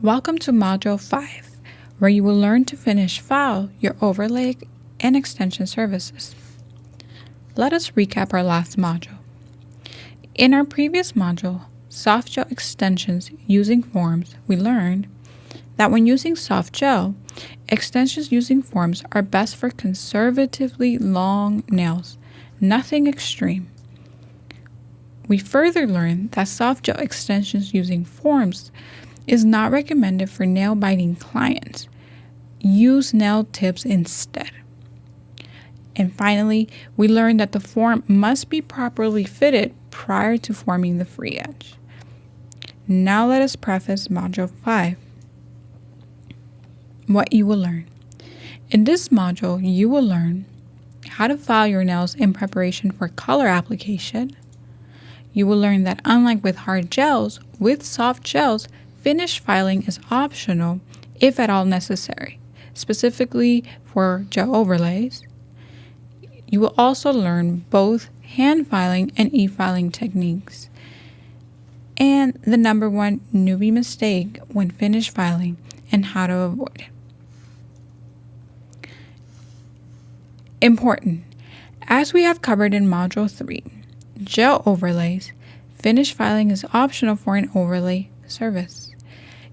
Welcome to Module 5, where you will learn to finish file your overlay and extension services. Let us recap our last module. In our previous module, Softgel extensions using forms, we learned that when using Softgel, extensions using forms are best for conservatively long nails, nothing extreme. We further learned that Softgel extensions using forms is not recommended for nail biting clients. Use nail tips instead. And finally, we learned that the form must be properly fitted prior to forming the free edge. Now let us preface Module 5. What you will learn. In this module, you will learn how to file your nails in preparation for color application. You will learn that unlike with hard gels, with soft gels, finish filing is optional if at all necessary, specifically for gel overlays. You will also learn both hand filing and e-filing techniques, and the number one newbie mistake when finish filing and how to avoid it. Important. As we have covered in Module 3, gel overlays, finish filing is optional for an overlay service.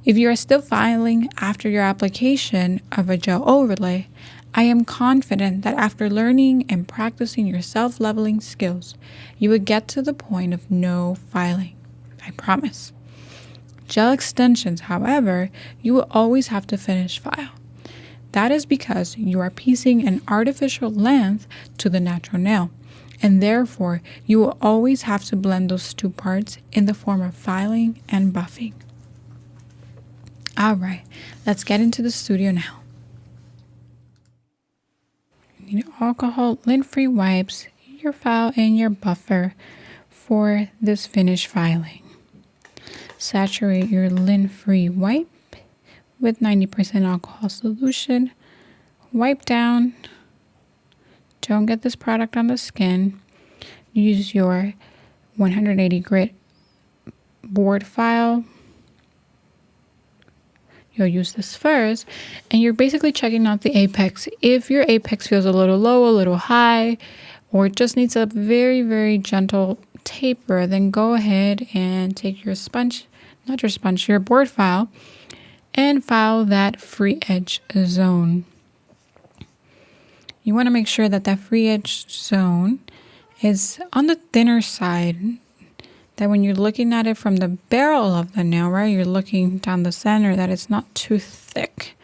If you are still filing after your application of a gel overlay, I am confident that after learning and practicing your self-leveling skills, you would get to the point of no filing. I promise. Gel extensions, however, you will always have to finish file. That is because you are piecing an artificial length to the natural nail, and therefore you will always have to blend those two parts in the form of filing and buffing. All right, let's get into the studio now. You need alcohol lint-free wipes, your file, and your buffer for this finish filing. Saturate your lint-free wipe with 90% alcohol solution. Wipe down. Don't get this product on the skin. Use your 180 grit board file. You'll use this first, and you're basically checking out the apex. If your apex feels a little low, a little high, or it just needs a very, very gentle taper, then go ahead and take your your board file, and file that free edge zone. You want to make sure that that free edge zone is on the thinner side, that when you're looking at it from the barrel of the nail, right, you're looking down the center, that it's not too thick.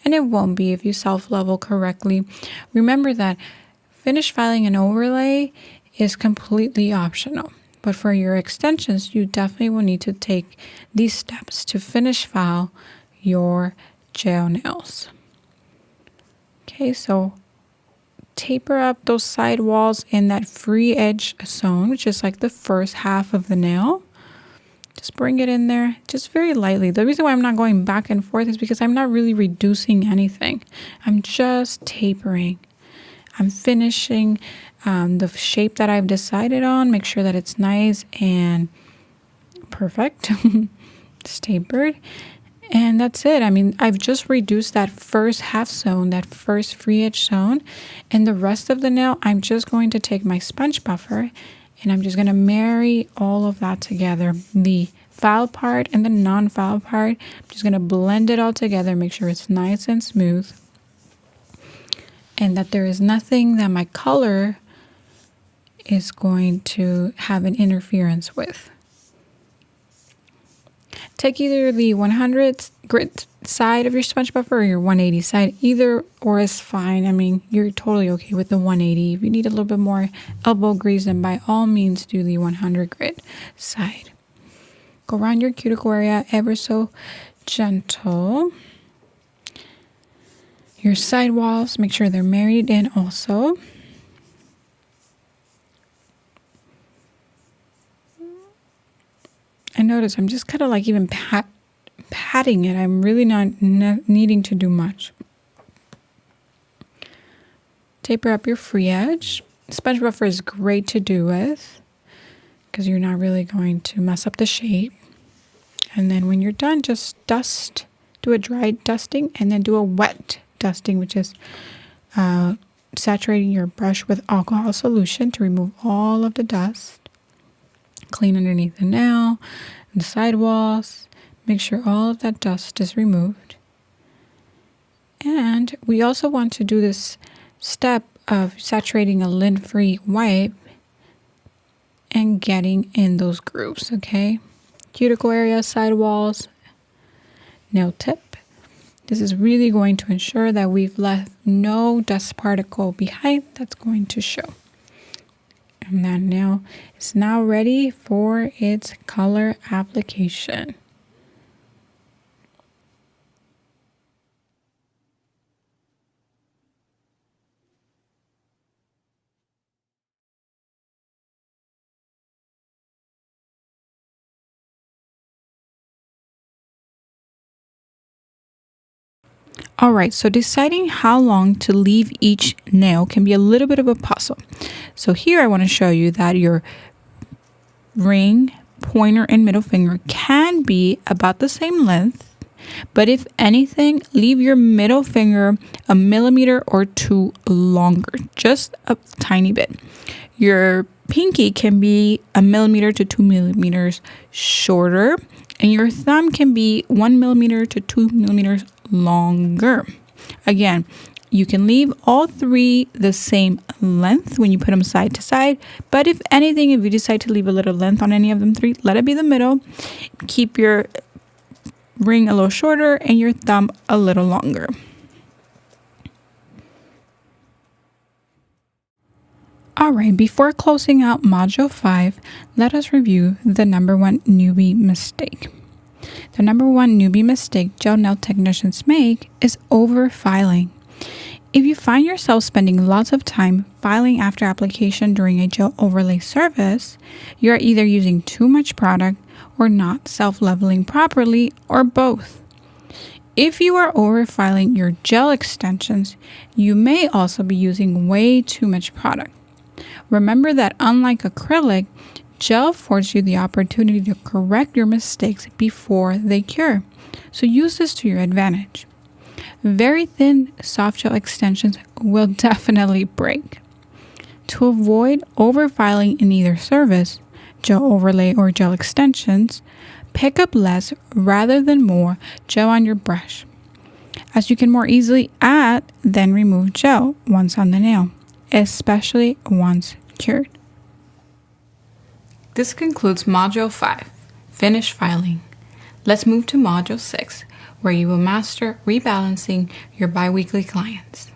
And it won't be if you self-level correctly. Remember that finish filing and overlay is completely optional. But for your extensions, you definitely will need to take these steps to finish file your gel nails. Okay, so taper up those side walls in that free edge zone, which is like the first half of the nail. Just bring it in there, just very lightly. The reason why I'm not going back and forth is because I'm not really reducing anything. I'm just tapering. I'm finishing the shape that I've decided on. Make sure that it's nice and perfect. It's tapered. And that's it. I mean, I've just reduced that first half zone, that first free edge zone. And the rest of the nail, I'm just going to take my sponge buffer and I'm just going to marry all of that together. The file part and the non-file part. I'm just going to blend it all together, make sure it's nice and smooth. And that there is nothing that my color is going to have an interference with. Take either the 100 grit side of your sponge buffer or your 180 side. Either or is fine. I mean, you're totally okay with the 180. If you need a little bit more elbow grease, then by all means do the 100 grit side. Go around your cuticle area ever so gentle. Your side walls, make sure they're married in also. I notice I'm just kind of like even patting it. I'm really not needing to do much. Taper up your free edge. Sponge buffer is great to do with because you're not really going to mess up the shape. And then when you're done, just dust do a dry dusting and then do a wet dusting, which is saturating your brush with alcohol solution to remove all of the dust. Clean underneath the nail, the sidewalls. Make sure all of that dust is removed. And we also want to do this step of saturating a lint-free wipe and getting in those grooves, okay? Cuticle area, sidewalls, nail tip. This is really going to ensure that we've left no dust particle behind that's going to show. And that nail is now ready for its color application. All right, so deciding how long to leave each nail can be a little bit of a puzzle. So here I want to show you that your ring, pointer, and middle finger can be about the same length, but if anything, leave your middle finger a millimeter or two longer, just a tiny bit. Your pinky can be a millimeter to 2 millimeters shorter, and your thumb can be 1 millimeter to 2 millimeters longer. Again, you can leave all three the same length when you put them side to side, but if anything, if you decide to leave a little length on any of them three, let it be the middle. Keep your ring a little shorter and your thumb a little longer. All right, before closing out Module 5, let us review the number one newbie mistake. The number one newbie mistake gel nail technicians make is over-filing. If you find yourself spending lots of time filing after application during a gel overlay service, you are either using too much product or not self-leveling properly, or both. If you are over-filing your gel extensions, you may also be using way too much product. Remember that unlike acrylic, gel affords you the opportunity to correct your mistakes before they cure. So use this to your advantage. Very thin soft gel extensions will definitely break. To avoid over-filing in either service, gel overlay or gel extensions, pick up less rather than more gel on your brush, as you can more easily add then remove gel once on the nail, especially once cured. This concludes Module 5, Finish Filing. Let's move to Module 6, where you will master rebalancing your biweekly clients.